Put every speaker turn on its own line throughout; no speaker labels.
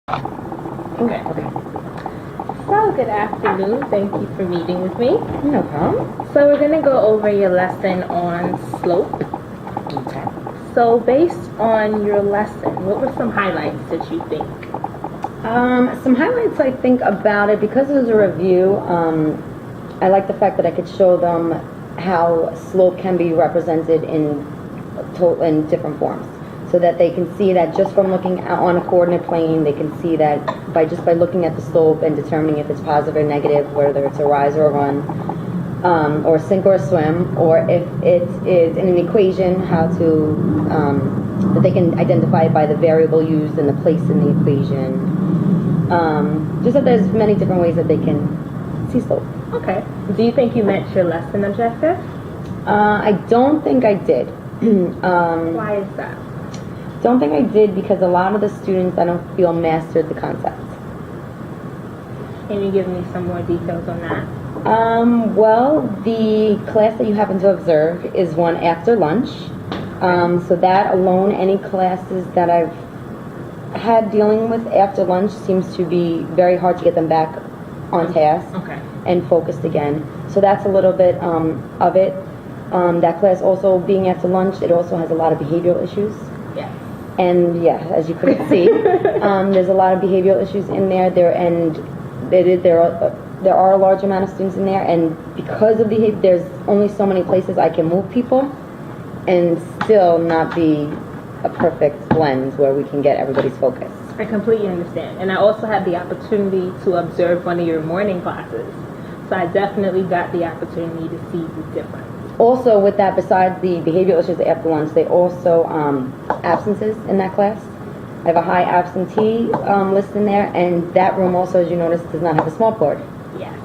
Okay. So, good afternoon. Thank you for meeting with me.
No problem.
So, we're going to go over your lesson on slope.
Okay.
So, based on your lesson, what were some highlights that you think?
Some highlights I think about it, because it was a review, I like the fact that I could show them how slope can be represented in different forms. So that they can see that just from looking on a coordinate plane, they can see that by looking at the slope and determining if it's positive or negative, whether it's a rise or a run, or sink or swim, or if it is in an equation, how to that they can identify it by the variable used and the place in the equation. Just that there's many different ways that they can see slope.
Okay. Do you think you met your lesson objective?
I don't think I did.
Why is that?
Don't think I did because a lot of the students I don't feel mastered the concept.
Can you give me some more details on that?
Well, the class that you happen to observe is one after lunch. So that alone, any classes that I've had dealing with after lunch seems to be very hard to get them back on task and focused again. So that's a little bit of it. That class also being after lunch, it also has a lot of behavioral issues.
Yeah.
And yeah, as you could see, there's a lot of behavioral issues in there. There are a large amount of students in there, and because of there's only so many places I can move people, and still not be a perfect blend where we can get everybody's focus.
I completely understand. And I also had the opportunity to observe one of your morning classes, so I definitely got the opportunity to see the difference.
Also, with that, besides the behavioral issues after lunch, they also absences in that class. I have a high absentee list in there, and that room also, as you notice, does not have a smart board.
Yes.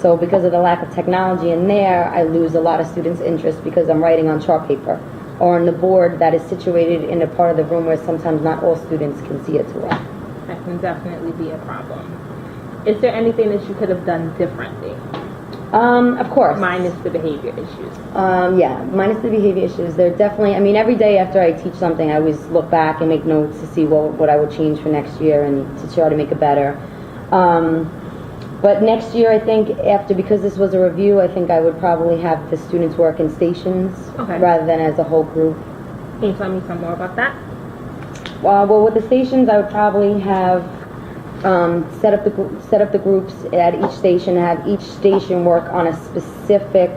So because of the lack of technology in there, I lose a lot of students' interest because I'm writing on chart paper or on the board that is situated in a part of the room where sometimes not all students can see it too well.
That can definitely be a problem. Is there anything that you could have done differently?
Of course.
Minus the behavior issues.
Yeah, minus the behavior issues. They're definitely, I mean, every day after I teach something, I always look back and make notes to see what I would change for next year and to try to make it better. But next year, I think, because this was a review, I think I would probably have the students work in stations rather than as a whole group.
Can you tell me some more about that?
Well, with the stations, I would probably have set up the groups at each station, have each station work on a specific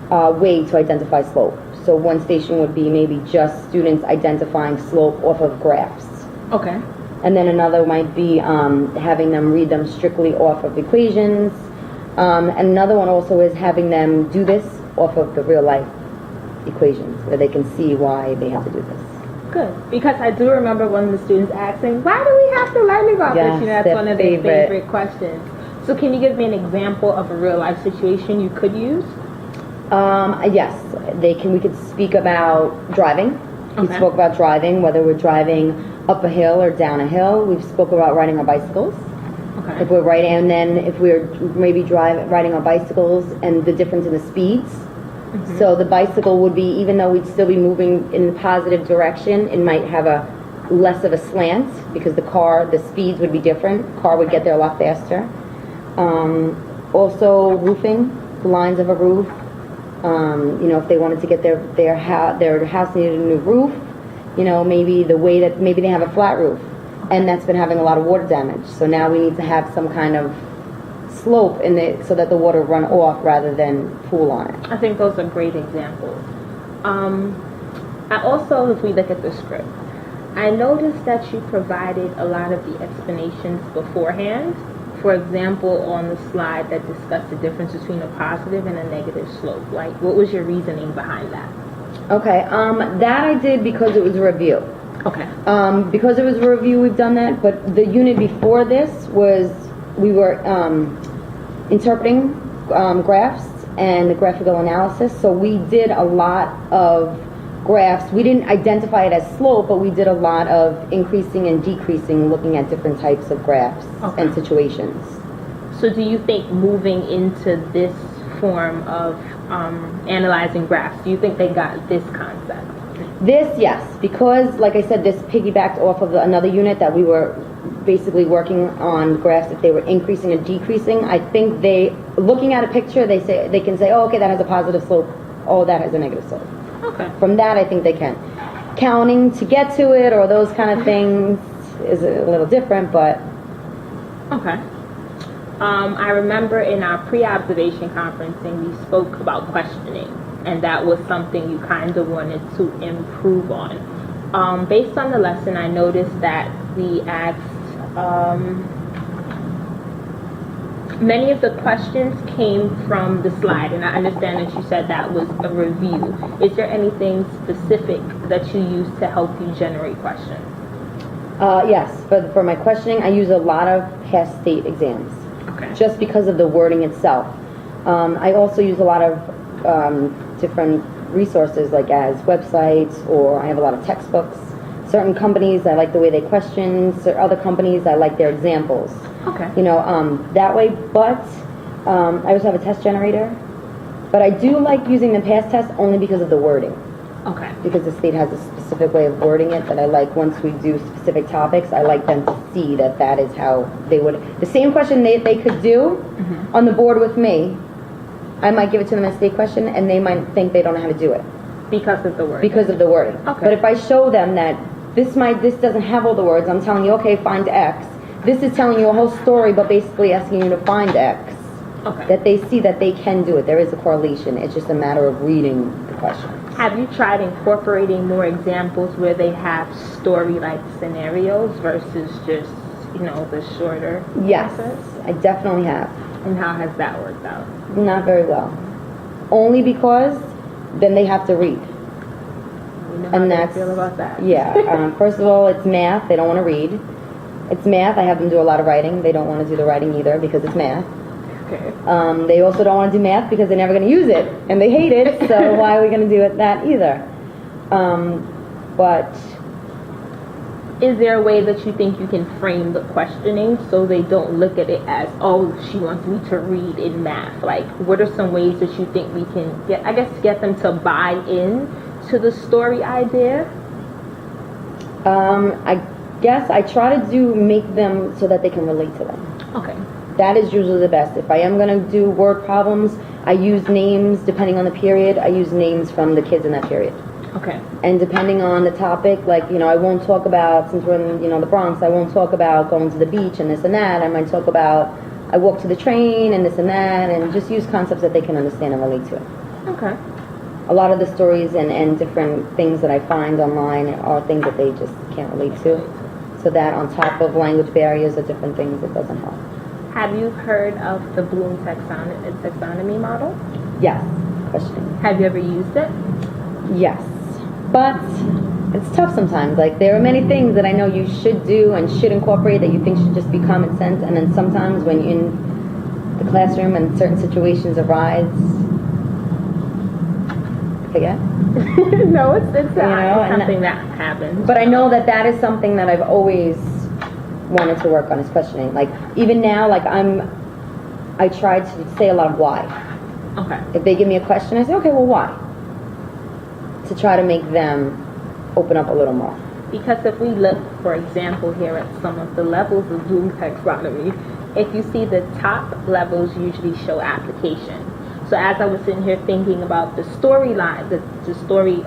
way to identify slope. So one station would be maybe just students identifying slope off of graphs.
Okay.
And then another might be having them read them strictly off of equations. And another one also is having them do this off of the real life equations, where they can see why they have to do this.
Good, because I do remember one of the students asking, why do we have to learn about this? That's one of their favorite questions. So can you give me an example of a real life situation you could use?
Yes, we could speak about driving. We spoke about driving, whether we're driving up a hill or down a hill. We spoke about riding our bicycles.
Okay.
If we're riding, and then if we're maybe riding our bicycles and the difference in the speeds. So the bicycle would be, even though we'd still be moving in a positive direction, it might have a less of a slant because the speeds would be different. Car would get there a lot faster. Also roofing, the lines of a roof. If they wanted to get their house needed a new roof, maybe maybe they have a flat roof and that's been having a lot of water damage. So now we need to have some kind of slope in it so that the water run off rather than pool on it.
I think those are great examples. I also, if we look at the script, I noticed that you provided a lot of the explanations beforehand. For example, on the slide that discussed the difference between a positive and a negative slope. Like, what was your reasoning behind that?
Okay, that I did because it was a review.
Okay.
Because it was a review, we've done that, but the unit before this we were interpreting graphs and the graphical analysis, so we did a lot of graphs. We didn't identify it as slope, but we did a lot of increasing and decreasing, looking at different types of graphs and situations.
So do you think moving into this form of analyzing graphs, do you think they got this concept?
This, yes, because like I said, this piggybacked off of another unit that we were basically working on graphs if they were increasing or decreasing. I think looking at a picture, they can say, oh, okay, that has a positive slope. Oh, that has a negative slope.
Okay.
From that, I think they can. Counting to get to it or those kind of things is a little different, but.
Okay. I remember in our pre-observation conferencing, we spoke about questioning, and that was something you kind of wanted to improve on. Based on the lesson, I noticed that we asked, many of the questions came from the slide, and I understand that you said that was a review. Is there anything specific that you use to help you generate questions?
Yes, for my questioning, I use a lot of past state exams.
Okay.
Just because of the wording itself. I also use a lot of different resources, like as websites, or I have a lot of textbooks. Certain companies, I like the way they question. Other companies, I like their examples.
Okay.
That way. But I also have a test generator. But I do like using the past test only because of the wording.
Okay.
Because the state has a specific way of wording it that I like. Once we do specific topics, I like them to see that is how they would. The same question they could do on the board with me, I might give it to them as a state question, and they might think they don't know how to do it.
Because of the wording.
Because of the wording.
Okay.
But if I show them that this doesn't have all the words, I'm telling you, okay, find X. This is telling you a whole story, but basically asking you to find X.
Okay.
That they see that they can do it. There is a correlation. It's just a matter of reading the question.
Have you tried incorporating more examples where they have story-like scenarios versus just, the shorter
Yes,
answers?
I definitely have.
And how has that worked out?
Not very well. Only because then they have to read.
You know how they feel about that?
Yeah. First of all, it's math. They don't want to read. It's math. I have them do a lot of writing. They don't want to do the writing either because it's math.
Okay.
They also don't want to do math because they're never going to use it, and they hate it, so why are we going to do that either? But
is there a way that you think you can frame the questioning so they don't look at it as, oh, she wants me to read in math? Like, what are some ways that you think we can get them to buy in to the story idea?
I guess I try to make them so that they can relate to them.
Okay.
That is usually the best. If I am going to do word problems, I use names, depending on the period, I use names from the kids in that period.
Okay.
And depending on the topic, like, I won't talk about, since we're in, the Bronx, I won't talk about going to the beach and this and that. I might talk about, I walk to the train and this and that, and just use concepts that they can understand and relate to.
Okay.
A lot of the stories and different things that I find online are things that they just can't relate to. So that on top of language barriers or different things, it doesn't help.
Have you heard of the Bloom taxonomy model?
Yes. Questioning.
Have you ever used it?
Yes. But it's tough sometimes. Like, there are many things that I know you should do and should incorporate that you think should just be common sense, and then sometimes when you're in the classroom and certain situations arise, forget.
No, it's something that happens.
But I know that is something that I've always wanted to work on, is questioning. Like, even now, like, I try to say a lot of why.
Okay.
If they give me a question, I say, okay, well, why? To try to make them open up a little more.
Because if we look, for example, here at some of the levels of Bloom taxonomy, if you see the top levels usually show application. So as I was sitting here thinking about the storyline, the story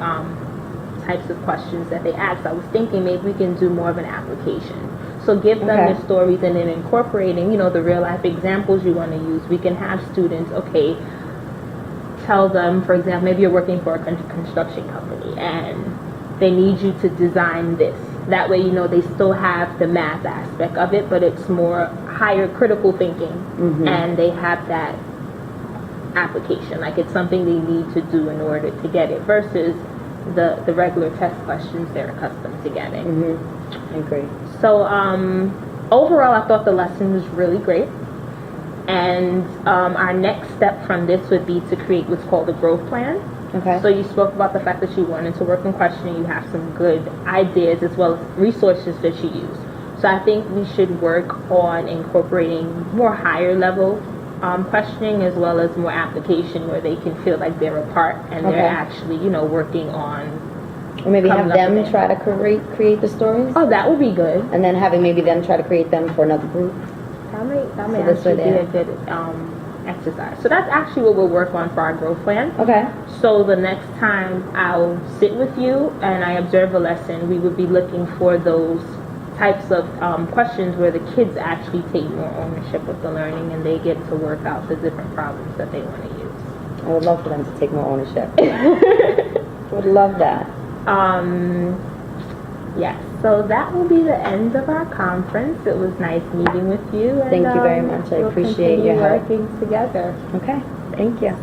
types of questions that they ask, I was thinking maybe we can do more of an application. So give them the stories, and then incorporating, the real life examples you want to use. We can have students, tell them, for example, maybe you're working for a construction company and they need you to design this. That way, they still have the math aspect of it, but it's more higher critical thinking, and they have that application. Like, it's something they need to do in order to get it versus the regular test questions they're accustomed to getting.
I agree.
So overall, I thought the lesson was really great. And our next step from this would be to create what's called a growth plan.
Okay.
So you spoke about the fact that you wanted to work in questioning. You have some good ideas as well as resources that you use. So I think we should work on incorporating more higher level questioning as well as more application where they can feel like they're a part and they're actually, working on
Or maybe
comes
have
up
them
with it.
try to create the stories,
Oh, that would be good.
and then having maybe them try to create them for another group.
That may
So this way
actually be
there.
a good exercise. So that's actually what we'll work on for our growth plan.
Okay.
So the next time I'll sit with you and I observe a lesson, we would be looking for those types of questions where the kids actually take more ownership of the learning and they get to work out the different problems that they want to use.
I would love for them to take more ownership. Would love that.
Yes, so that will be the end of our conference. It was nice meeting with you. And,
Thank you very much. I
we'll
appreciate your
continue
help.
working together.
Okay. Thank you.